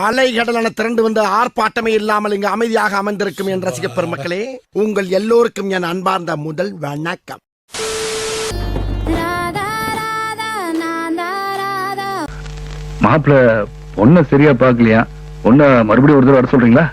அலைகடலான திரண்டு வந்து ஆர்ப்பாட்டமே இல்லாமல் இங்கு அமைதியாக அமர்ந்திருக்கும் என் ரசிக பெருமக்களே, உங்கள் எல்லோருக்கும் என் அன்பார்ந்த முதல் வணக்கம். மாப்பிள்ள பொண்ண சரியா பாக்கலையா? பொண்ண மறுபடியும் ஒரு தடவை வர சொல்றீங்களா?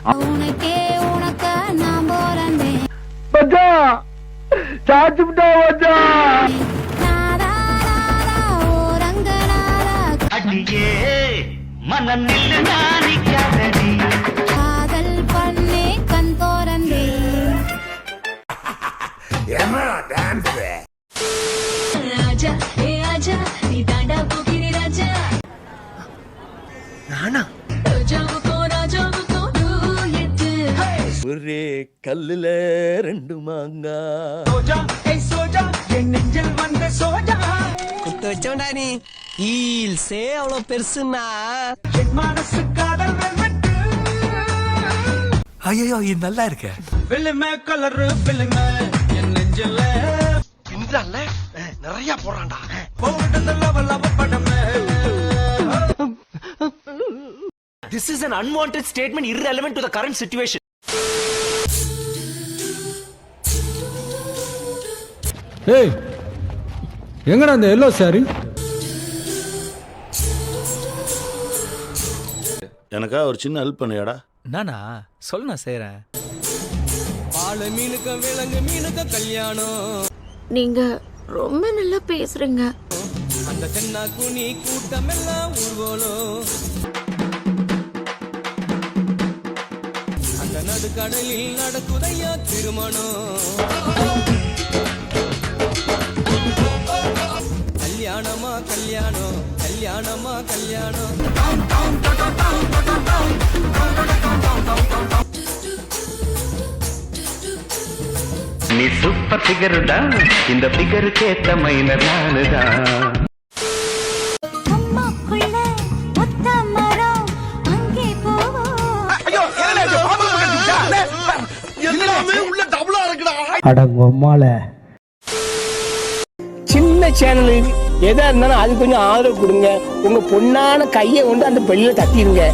காதல் பண்ணே கண் தோரந்தே ராஜா ஏ ஆஜா நீ தாண்டா போகிரி ராஜா நானா ராஜாவுக்கோ டூயட் ஒரே கல்லுல ரெண்டு மாங்கா குத்து வச்சோண்டா நீ ஈல்ஸே அவ்வளோ பெருசுன்னா ஐயோ இது நல்லா இருக்க. நிறைய போறான்டா. This is an unwanted statement irrelevant to the current situation. ஏய் எங்கடா அந்த எல்லோ சாரி? எனக்கா ஒரு சின்ன ஹெல்ப் பண்ணியாடா? நானா சொல்ல நான் செய்யறேன். பால மீனுக்கு விலங்கு மீனுக்கு கல்யாணம். நீங்க ரொம்ப நல்லா பேசுறீங்க. அந்த தென்னா குனி கூட்டம் எல்லாம் ஊர்வலம். அந்த நடுக்கடலில் நடக்குதையா திருமணம். கல்யாணமா கல்யாணம் கல்யாணமா கல்யாணம். நீ சூப்பர் ஃபிகருடா, இந்த ஃபிகருக்கு ஏத்த மைனர் நானுதான். அம்மாக்குள்ள ஒத்த மரம் அங்கே போவோம். எல்லாமே உள்ள டபுளா இருக்குடா. சின்ன சேனல் எதா இருந்தாலும் அது கொஞ்சம் ஆதரவு கொடுங்க. உங்க பொண்ணான கையை கொண்டு அந்த பெல்லில தட்டிடுங்க.